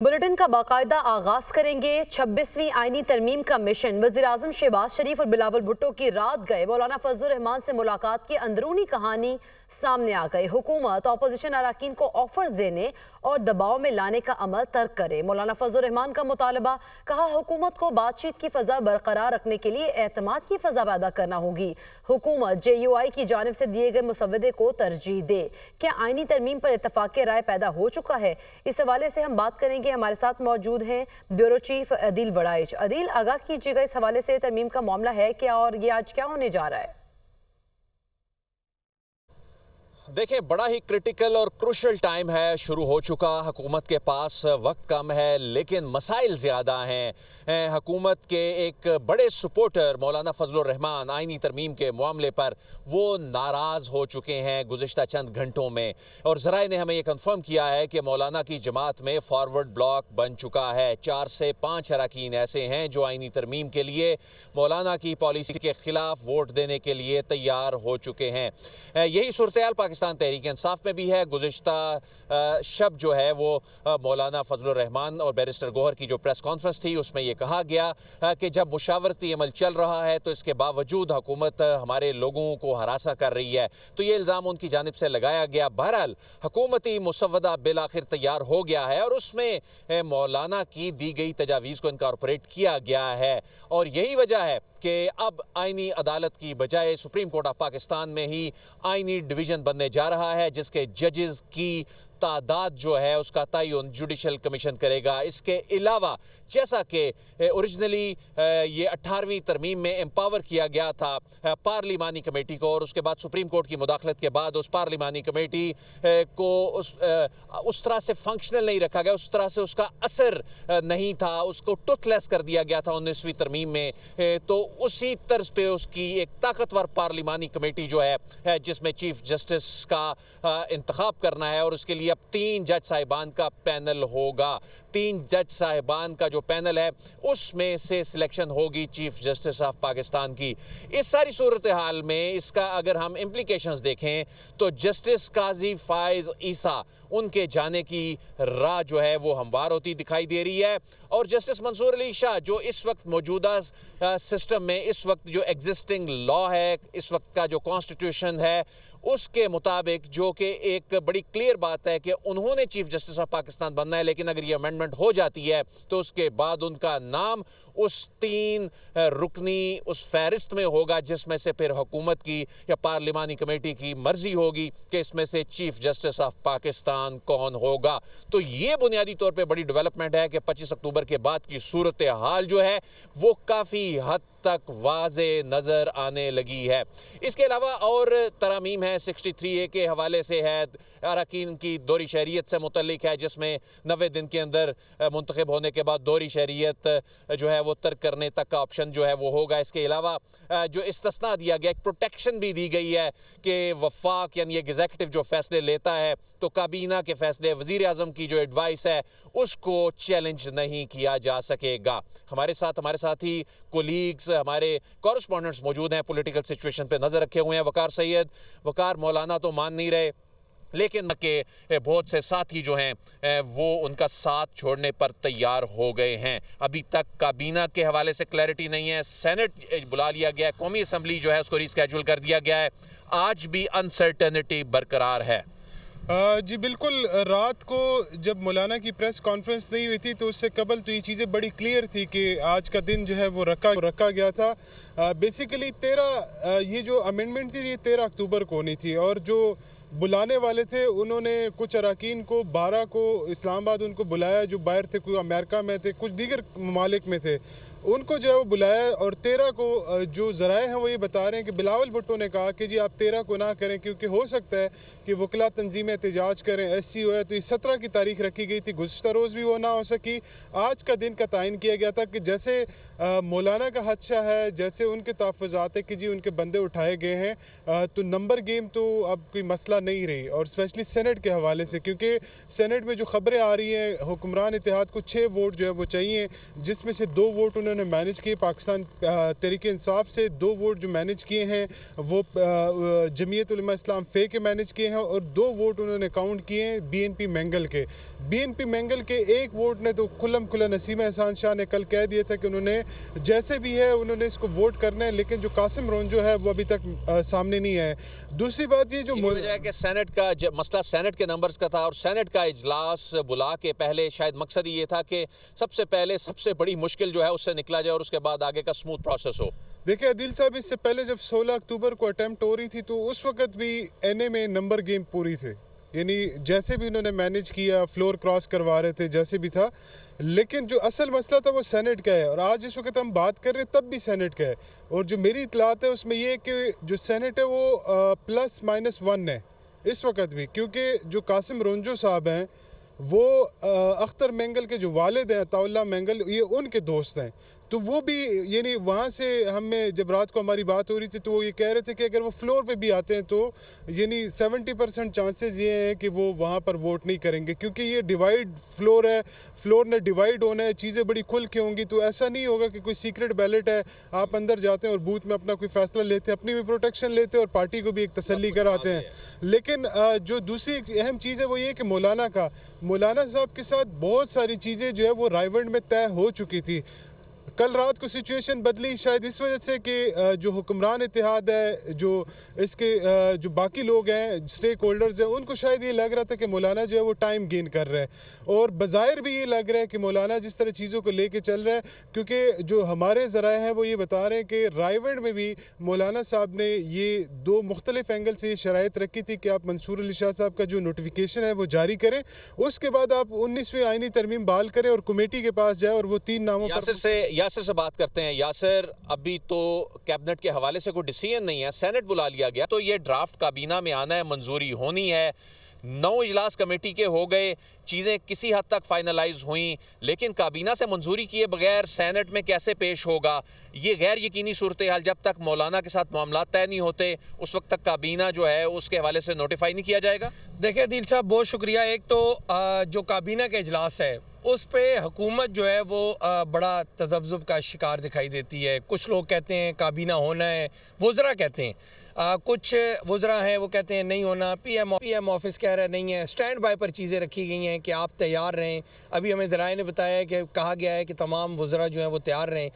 Bulletin का बाकायदा आगाज करेंगे। 26वीं आईनी तरमीम का मिशन। वज़ीर-ए-आज़म शहबाज शरीफ और बिलावल भुट्टो की रात गए मौलाना फजलुर रहमान से मुलाकात की अंदरूनी कहानी सामने आ गई। हुकूमत अपोजिशन अरकान को ऑफर्स देने और दबाव में लाने का अमल तर्क करे। मौलाना फजलुर रहमान का मुतालबा, कहा हुकूमत को बातचीत की फ़ज़ा बरकरार रखने के लिए एतमाद की फ़ज़ा पैदा करना होगी। हुकूमत JUI की जानिब से दिए गए मुसवदे को तरजीह दे। क्या आईनी तरमीम पर इत्तफाक़ राय पैदा हो चुका है? इस हवाले से हम बात करेंगे। हमारे साथ मौजूद हैं ब्यूरो चीफ अदील वड़ाइच। अदील, आगाह कीजिएगा, इस हवाले से तरमीम का मामला है क्या और ये आज क्या होने जा रहा है? देखिए, बड़ा ही क्रिटिकल और क्रूशल टाइम है शुरू हो चुका। हुकूमत के पास वक्त कम है लेकिन मसाइल ज़्यादा हैं। हुकूमत के एक बड़े सपोर्टर मौलाना फजलुर रहमान आईनी तरमीम के मामले पर वो नाराज़ हो चुके हैं गुज़िश्ता चंद घंटों में, और ज़राए ने हमें ये कंफर्म किया है कि मौलाना की जमात में फॉरवर्ड ब्लॉक बन चुका है। 4 से 5 अरकान ऐसे हैं जो आईनी तरमीम के लिए मौलाना की पॉलिसी के ख़िलाफ़ वोट देने के लिए तैयार हो चुके हैं। यही सूरत-ए-हाल पाकिस्तान तहरीक इंसाफ में भी है। गुज़िश्ता शब जो है वो मौलाना फजलुर रहमान और बैरिस्टर गौहर की जो प्रेस कॉन्फ्रेंस थी उसमें ये कहा गया कि जब मुशावरती अमल चल रहा है तो इसके बावजूद हुकूमत हमारे लोगों को हरासा कर रही है, तो ये इल्ज़ाम उनकी जानिब से लगाया गया। बहरहाल हुकूमती मुसव्वदा बिल आखिर तैयार हो गया है और उसमें मौलाना की दी गई तजावीज़ को इनकॉर्पोरेट किया गया है, और यही वजह है कि अब आईनी अदालत की बजाय सुप्रीम कोर्ट ऑफ पाकिस्तान में ही आईनी डिवीज़न बनने जा रहा है, जिसके जजेस की तादाद जो है उसका तयन जुडिशल कमीशन करेगा। इसके अलावा जैसा कि ओरिजिनली ये 18वीं तरमीम में एम्पावर किया गया था पार्लिमानी कमेटी को, और उसके बाद सुप्रीम कोर्ट की मुदाखलत के बाद उस पार्लिमानी कमेटी को उस तरह से फंक्शनल नहीं रखा गया, उस तरह से उसका असर नहीं था, उसको टुथलेस कर दिया गया था 19वीं तरमीम में। तो उसी तर्ज पे उसकी एक ताकतवर पार्लिमानी कमेटी जो है जिसमें चीफ जस्टिस का इंतखाब करना है, और उसके लिए अब 3 जज साहिबान का पैनल होगा। 3 जज साहिबान का जो पैनल है उसमें से सिलेक्शन होगी चीफ जस्टिस ऑफ पाकिस्तान की। इस सारी सूरत हाल में इसका अगर हम इम्प्लीकेशंस देखें तो जस्टिस काजी फायज ईसा उनके जाने की राह जो है वो हमवार होती दिखाई दे रही है, और जस्टिस मंसूर अली शाह जो इस वक्त मौजूदा सिस्टम में, इस वक्त जो एग्जिस्टिंग लॉ है, इस वक्त का जो कॉन्स्टिट्यूशन है उसके मुताबिक, जो कि एक बड़ी क्लियर बात है कि उन्होंने चीफ जस्टिस ऑफ पाकिस्तान बनना है, लेकिन अगर ये अमेंडमेंट हो जाती है तो उसके बाद उनका नाम उस 3 रुकनी उस फहरिस्त में होगा जिसमें से फिर हुकूमत की या पार्लिमानी कमेटी की मर्जी होगी कि इसमें से चीफ जस्टिस ऑफ पाकिस्तान कौन होगा। तो ये बुनियादी तौर पे बड़ी डेवलपमेंट है कि 25 अक्टूबर के बाद की सूरत हाल जो है वो काफ़ी हद तक वाज़े नज़र आने लगी है। इसके अलावा और तरामीम है 63A के हवाले से है, अरकान की दोहरी शहरियत से मुतल्लिक है, जिसमें 90 दिन के अंदर मुंतखब होने के बाद दोहरी शहरियत जो है वो तर्क करने तक का ऑप्शन जो है वो होगा। इसके अलावा जो इस्तिस्ना दिया गया, एक प्रोटेक्शन भी दी गई है कि वफाक यानी एग्जीक्यूटिव जो फैसले लेता है तो काबीना के फैसले, वज़ीर आज़म की जो एडवाइस है उसको चैलेंज नहीं किया जा सकेगा। हमारे साथ ही कोलीग्स, हमारे कॉरेस्पॉन्डेंट्स मौजूद हैं, पॉलिटिकल सिचुएशन पे नज़र रखे हुए हैं। वकार सैयद, वकार, मौलाना तो मान नहीं रहे लेकिन के बहुत से साथी जो हैं वो उनका साथ छोड़ने पर तैयार हो गए हैं। अभी तक काबीना के हवाले से क्लैरिटी नहीं है। सेनेट बुला लिया गया है, कौमी असम्बली जो है उसको रिस्केड्यूल कर दिया गया है, आज भी अनसर्टेनिटी बरकरार है। जी बिल्कुल, रात को जब मौलाना की प्रेस कॉन्फ्रेंस नहीं हुई थी तो उससे कबल तो ये चीज़ें बड़ी क्लियर थी कि आज का दिन जो है वो रखा गया था। बेसिकली 13 ये जो अमेंडमेंट थी ये 13 अक्टूबर को होनी थी, और जो बुलाने वाले थे उन्होंने कुछ अरकान को 12 को इस्लामाबाद उनको बुलाया जो बाहर थे, कोई अमेरिका में थे, कुछ दीगर ममालिक में थे, उनको जो है वो बुलाया, और 13 को जो ज़राए हैं वो ये बता रहे हैं कि बिलावल भुट्टो ने कहा कि जी आप 13 को ना करें क्योंकि हो सकता है कि वकला तंजीमें एहतजाज करें, SCO है, तो ये 17 की तारीख रखी गई थी। गुज़िश्ता रोज़ भी वो ना हो सकी, आज का दिन का तयन किया गया था कि जैसे मौलाना का हादसा है, जैसे उनके तहफ़्फ़ुज़ात है कि जी उनके बंदे उठाए गए हैं, तो नंबर गेम तो अब कोई मसला नहीं रही। और स्पेशली सेनेट के हवाले से, क्योंकि सेनेट में जो ख़बरें आ रही हैं हुक्मरान इत्तेहाद को 6 वोट जो है वो चाहिए, जिसमें से 2 वोट उन्होंने उन्होंने मैनेज किए। पाकिस्तान तहरीक इंसाफ से 2 वोट जो मैनेज किए हैं वो जमीयत उलमा इस्लाम फे के मैनेज किए हैं, और 2 वोट उन्होंने काउंट किए हैं BNP मैंगल के। BNP मैंगल के 1 वोट ने तो खुला नसीमा एहसान शाह ने कल कह दिया था कि उन्होंने जैसे भी है उन्होंने इसको वोट करना है, लेकिन जो कासिम रोंजो है वो अभी तक सामने नहीं आया। दूसरी बात ये जो वजह है कि सेनेट का मसला सेनेट के नंबर्स का था, और सेनेट का इजलास बुला के पहले शायद मकसद ही ये था कि सबसे पहले सबसे बड़ी मुश्किल जो है उससे निकला जाए और उसके बाद आगे का स्मूथ प्रोसेस हो। देखिए आदिल साहब, इससे पहले जब 16 अक्टूबर को अटेम्प्ट हो रही थी तो उस वक्त भी NA में नंबर गेम पूरी थे, यानी जैसे भी उन्होंने मैनेज किया, फ्लोर क्रॉस करवा रहे थे, जैसे भी था। लेकिन जो असल मसला था वो सेनेट का है, और आज इस वक्त हम बात कर रहे हैं तब भी सेनेट का है। और जो मेरी इतलात है उसमें ये है कि जो सेनेट है वो +-1 है इस वक्त भी, क्योंकि जो कासिम रोंजो साहब हैं वो अख्तर मैंगल के जो वालिद हैं अताउल्लाह मैंगल, ये उनके दोस्त हैं। तो वो भी यानी वहाँ से हमें जब रात को हमारी बात हो रही थी तो वो ये कह रहे थे कि अगर वो फ्लोर पे भी आते हैं तो यानी 70% चांसेस ये हैं कि वो वहाँ पर वोट नहीं करेंगे, क्योंकि ये डिवाइड फ्लोर है, फ्लोर ने डिवाइड होना है, चीज़ें बड़ी खुल के होंगी। तो ऐसा नहीं होगा कि कोई सीक्रेट बैलेट है, आप अंदर जाते हैं और बूथ में अपना कोई फैसला लेते हैं, अपनी भी प्रोटेक्शन लेते हैं और पार्टी को भी एक तसल्ली कराते हैं। लेकिन जो दूसरी अहम चीज़ है वो ये कि मौलाना साहब के साथ बहुत सारी चीज़ें जो है वो रायवंड में तय हो चुकी थी। कल रात को सिचुएशन बदली शायद इस वजह से कि जो हुक्मरान इत्तेहाद है, जो इसके जो बाकी लोग हैं, स्टेक होल्डर्स हैं, उनको शायद ये लग रहा था कि मौलाना जो है वो टाइम गेन कर रहा है, और बज़ाहिर भी ये लग रहा है कि मौलाना जिस तरह चीज़ों को लेके चल रहा है, क्योंकि जो हमारे ज़राए हैं वो ये बता रहे हैं कि रायवंड में भी मौलाना साहब ने ये 2 मुख्तलिफ एंगल से ये शराइत रखी थी कि आप मंसूर अली शाह साहब का जो नोटिफिकेशन है वो जारी करें, उसके बाद आप 19वीं आईनी तरमीम बहाल करें और कमेटी के पास जाए और वो 3 नामों पर। यासिर से बात करते हैं। यासिर, अभी तो कैबिनेट के हवाले से कोई डिसीजन नहीं है, सेनेट बुला लिया गया, तो ये ड्राफ्ट काबीना में आना है, मंजूरी होनी है। 9 इजलास कमेटी के हो गए, चीज़ें किसी हद तक फाइनलाइज हुई, लेकिन काबीना से मंजूरी किए बगैर सेनेट में कैसे पेश होगा? ये गैर यकीनी सूरत हाल, जब तक मौलाना के साथ मामला तय नहीं होते उस वक्त तक काबीना जो है उसके हवाले से नोटिफाई नहीं किया जाएगा। देखिए दिल साहब, बहुत शुक्रिया। एक तो जो काबीना का इजलास है उस पे हुकूमत जो है वो बड़ा तज़ब्ज़ुब का शिकार दिखाई देती है। कुछ लोग कहते हैं काबीना होना है, वज़रा कहते हैं, कुछ वज़रा हैं वो कहते हैं नहीं होना, पीएम ऑफिस कह रहा है नहीं है। स्टैंड बाय पर चीज़ें रखी गई हैं कि आप तैयार रहें। अभी हमें ज़राए ने बताया है कि कहा गया है कि तमाम वज़रा जो हैं वो तैयार रहें,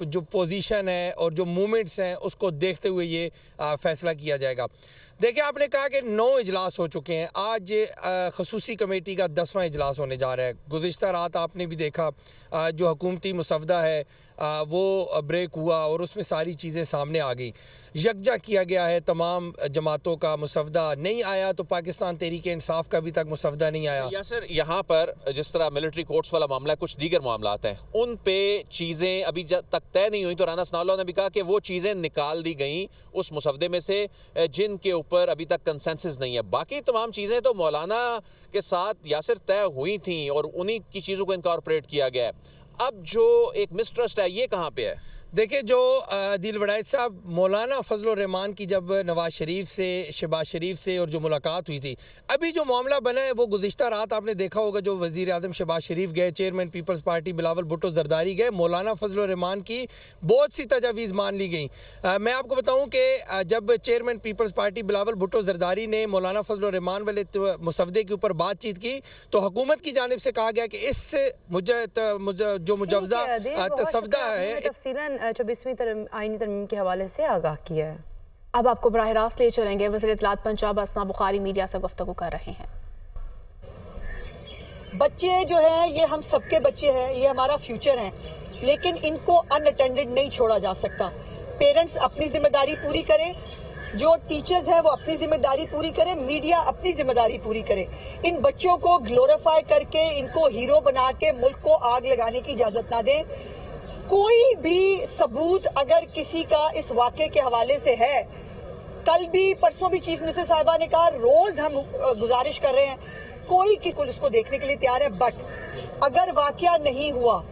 जो पोजीशन है और जो मूवमेंट्स हैं उसको देखते हुए ये फ़ैसला किया जाएगा। देखिए, आपने कहा कि 9 इजलास हो चुके हैं, आज खसूसी कमेटी का 10वां इजलास होने जा रहा है। गुज़िश्ता रात आपने भी देखा जो हुकूमती मुसवदा है वो ब्रेक हुआ और उसमें सारी चीज़ें सामने आ गई। यकजा किया गया है तमाम जमातों का मुसवदा, नहीं आया तो पाकिस्तान तहरीक इंसाफ का अभी तक मुसवदा नहीं आया। यासिर, यहाँ पर जिस तरह मिलिट्री कोर्ट्स वाला मामला है, कुछ दीगर मामला हैं, उन पे चीज़ें अभी जब तक तय नहीं हुई, तो राना सनाउल्लाह ने भी कहा कि वो चीज़ें निकाल दी गई उस मुसवदे में से जिनके ऊपर अभी तक कंसेंसस नहीं है। बाकी तमाम चीज़ें तो मौलाना के साथ यासिर तय हुई थी और उन्हीं की चीज़ों को इनकॉर्पोरेट किया गया है। अब जो एक मिसट्रस्ट है ये कहाँ पे है? देखिए, जो दिल वड़ाइच साहब, मौलाना फजल रहमान की जब नवाज शरीफ से, शहबाज शरीफ से और जो मुलाकात हुई थी, अभी जो मामला बना है वो गुज़िश्ता रात आपने देखा होगा, जो वज़ीर आज़म शहबाज शरीफ गए, chairman Peoples Party Bilawal Bhutto Zardari गए, मौलाना फजल रहमान की बहुत सी तजावीज़ मान ली गई। मैं आपको बताऊँ कि जब chairman Peoples Party Bilawal Bhutto Zardari ने मौलाना फजल रहमान वाले मुसवदे के ऊपर बातचीत की तो हुकूमत की जानिब से कहा गया कि इससे जो मुजवजा तसवदा है 24वीं आईनी तरमीम के हवाले से आगाह किया है। अब आपको बराह रास्त ले चलेंगे। वज़ीर इत्तलात पंजाब अस्मा बुखारी मीडिया से गुफ्तगू कर रहे हैं। बच्चे जो हैं ये हम सबके बच्चे हैं, ये हमारा फ्यूचर है, लेकिन इनको अनअटेंडेड नहीं छोड़ा जा सकता। पेरेंट्स अपनी जिम्मेदारी पूरी करें, जो टीचर्स हैं वो अपनी जिम्मेदारी पूरी करें, मीडिया अपनी जिम्मेदारी पूरी करे। इन बच्चों को ग्लोरीफाई करके, इनको हीरो बना के मुल्क को आग लगाने की इजाजत ना दें। कोई भी सबूत अगर किसी का इस वाक़े के हवाले से है, कल भी परसों भी चीफ मिनिस्टर साहिबा ने कहा, रोज हम गुजारिश कर रहे हैं, कोई किसी को उसको देखने के लिए तैयार है, बट अगर वाक़या नहीं हुआ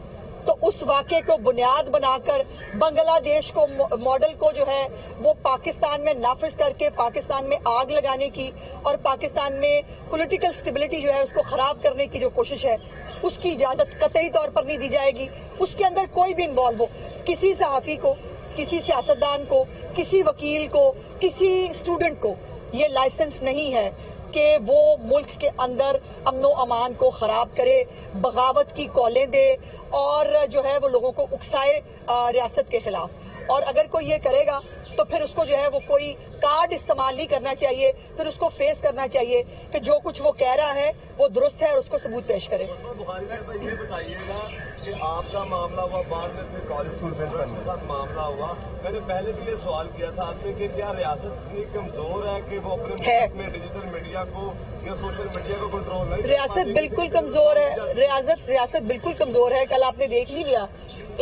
तो उस वाक़े को बुनियाद बनाकर बांग्लादेश को मॉडल को जो है वो पाकिस्तान में नाफिज करके पाकिस्तान में आग लगाने की और पाकिस्तान में पॉलिटिकल स्टेबिलिटी जो है उसको खराब करने की जो कोशिश है उसकी इजाजत कतई तौर पर नहीं दी जाएगी। उसके अंदर कोई भी इन्वॉल्व हो, किसी सहाफ़ी को, किसी सियासतदान को, किसी वकील को, किसी स्टूडेंट को ये लाइसेंस नहीं है कि वो मुल्क के अंदर अमनो अमान को खराब करे, बगावत की कॉलें दे और जो है वो लोगों को उकसाए रियासत के खिलाफ। और अगर कोई ये करेगा तो फिर उसको जो है वो कोई कार्ड इस्तेमाल नहीं करना चाहिए, फिर उसको फेस करना चाहिए कि जो कुछ वो कह रहा है वो दुरुस्त है और उसको सबूत पेश करे। बुखारी साहब ये बताइएगा कि आपका मामला हुआ, बाद में फिर कॉलेज स्टूडेंट्स के साथ मामला हुआ। मैंने पहले भी ये सवाल किया था आपसे कि क्या रियासत इतनी कमजोर है कि वो अपने मुल्क में डिजिटल मीडिया को या सोशल मीडिया को कंट्रोल नहीं? रियासत बिल्कुल कमजोर है, रियासत बिल्कुल कमजोर है। कल आपने देख नहीं लिया,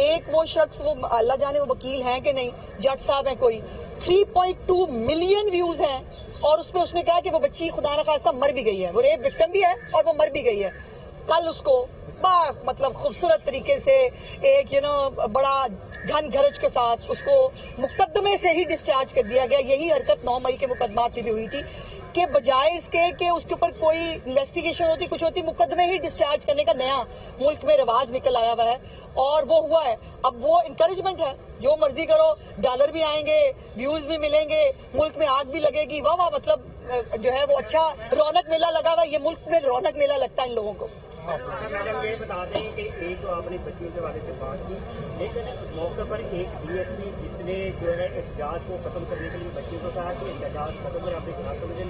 एक वो शख्स, वो अल्लाह जाने वो वकील हैं कि नहीं, जज साहब हैं कोई, 3.2 मिलियन व्यूज हैं और उसमें उसने कहा कि वो बच्ची खुदा न खास्ता मर भी गई है, वो रेप विक्टिम भी है और वो मर भी गई है। कल उसको मतलब खूबसूरत तरीके से एक बड़ा घन घरज के साथ उसको मुकदमे से ही डिस्चार्ज कर दिया गया। यही हरकत 9 मई के मुकदमात में भी हुई थी कि बजाय इसके कि उसके ऊपर कोई इन्वेस्टिगेशन होती, कुछ होती, मुकदमे ही डिस्चार्ज करने का नया मुल्क में रिवाज निकल आया हुआ है और वो हुआ है। अब वो इनकरेजमेंट है, जो मर्जी करो, डॉलर भी आएंगे, व्यूज भी मिलेंगे, मुल्क में आग भी लगेगी, वाह वाह, मतलब जो है वो अच्छा रौनक मेला लगा हुआ है। ये मुल्क में रौनक मेला लगता है इन लोगों को। मैडम ये बता दें कि एक तो आपने बच्चियों के वाले से बात की, लेकिन मौके पर एक डीएसपी जिसने जो है एहतजाज को खत्म करने के लिए बच्चियों को कहा कि एहतजाज खत्म करें, आपने कहा समझे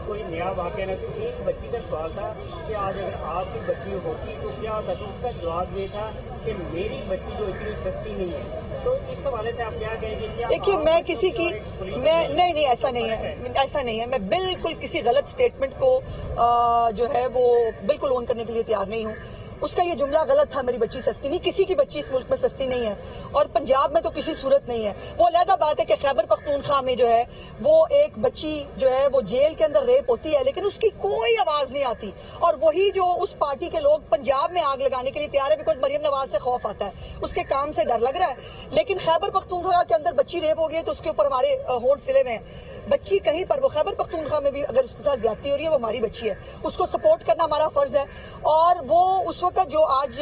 कोई नया वाक़या न। तो एक बच्ची का सवाल था कि आज अगर आपकी बच्ची होती तो क्या होता, तो उसका जवाब ये था कि मेरी बच्ची जो इतनी सस्ती नहीं है। तो इस हवाले से आप क्या कहेंगे? देखिए, मैं किसी की नहीं ऐसा नहीं है, ऐसा नहीं है। मैं बिल्कुल किसी गलत स्टेटमेंट को जो है वो बिल्कुल ओन करने के लिए तैयार नहीं हूँ। उसका ये जुमला गलत था, मेरी बच्ची सस्ती नहीं, किसी की बच्ची इस मुल्क में सस्ती नहीं है और पंजाब में तो किसी सूरत नहीं है। वो अलग बात है कि खैबर पख्तूनख्वा में जो है वो एक बच्ची जो है वो जेल के अंदर रेप होती है लेकिन उसकी कोई आवाज नहीं आती और वही जो उस पार्टी के लोग पंजाब में आग लगाने के लिए तैयार है बिकॉज मरियम नवाज से खौफ आता है, उसके काम से डर लग रहा है। लेकिन खैबर पख्तूनख्वा के अंदर बच्ची रेप हो गई तो उसके ऊपर हमारे होंठ सिले में है। बच्ची कहीं पर, वो खैबर पख्तूनख्वा में भी अगर उसके साथ ज्यादती हो रही है वो हमारी बच्ची है, उसको सपोर्ट करना हमारा फर्ज है। और वो उस वक्त जो आज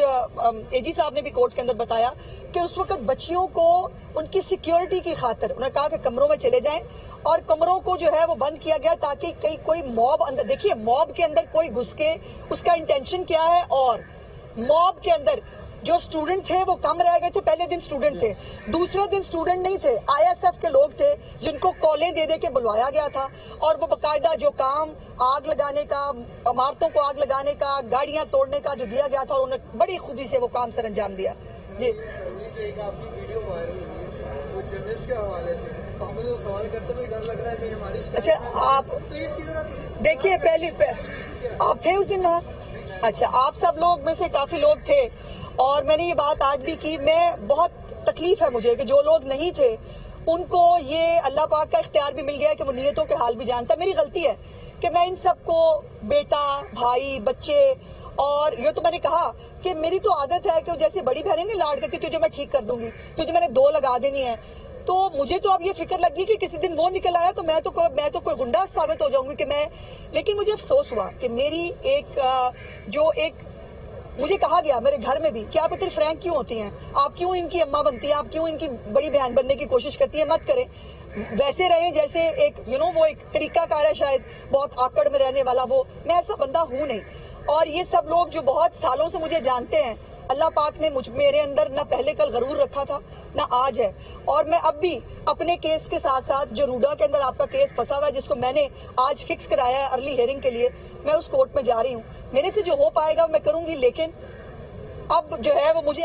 एजी साहब ने भी कोर्ट के अंदर बताया कि उस वक्त बच्चियों को उनकी सिक्योरिटी की खातिर उन्होंने कहा कि कमरों में चले जाएं और कमरों को जो है वो बंद किया गया ताकि कहीं कोई मॉब अंदर, देखिए मॉब के अंदर कोई घुस के उसका इंटेंशन क्या है। और मॉब के अंदर जो स्टूडेंट थे वो कम रह गए थे, पहले दिन स्टूडेंट थे, दूसरे दिन स्टूडेंट नहीं थे, आईएसएफ के लोग थे जिनको कॉलें दे दे के बुलवाया गया था और वो बाकायदा जो काम आग लगाने का, इमारतों को आग लगाने का, गाड़ियां तोड़ने का जो दिया गया था उन्होंने बड़ी खूबी से वो काम सर अंजाम दिया। जी अच्छा, आप देखिए पहले आप थे उस दिन वहाँ, अच्छा आप सब लोग में से काफी लोग थे और मैंने ये बात आज भी की। मैं बहुत तकलीफ है मुझे कि जो लोग नहीं थे उनको ये अल्लाह पाक का इख्तियार भी मिल गया है कि वो नियतों के हाल भी जानता है। मेरी गलती है कि मैं इन सबको बेटा, भाई, बच्चे, और ये तो मैंने कहा कि मेरी तो आदत है कि जैसे बड़ी बहनें नहीं लाड करती तुझे मैं ठीक कर दूंगी, तुझे मैंने 2 लगा देनी है। तो मुझे तो अब ये फिक्र लगी कि किसी दिन वो निकल आया तो मैं तो कोई गुंडा साबित हो जाऊंगी कि मैं। लेकिन मुझे अफसोस हुआ कि मेरी मुझे कहा गया मेरे घर में भी कि आप इतनी फ्रैंक क्यों होती हैं, आप क्यों इनकी अम्मा बनती हैं, आप क्यों इनकी बड़ी बहन बनने की कोशिश करती हैं, मत करें, वैसे रहें जैसे एक वो एक तरीकाकार है शायद बहुत आकड़ में रहने वाला। वो मैं ऐसा बंदा हूं नहीं। और ये सब लोग जो बहुत सालों से मुझे जानते हैं, अल्लाह पाक ने मेरे अंदर ना पहले कल गरूर रखा था ना आज है। और मैं अब भी अपने केस के साथ साथ जो रूडा के अंदर आपका केस फंसा हुआ है जिसको मैंने आज फिक्स कराया है अर्ली हियरिंग के लिए, मैं उस कोर्ट में जा रही हूँ। मेरे से जो हो पाएगा मैं करूंगी, लेकिन अब जो है वो मुझे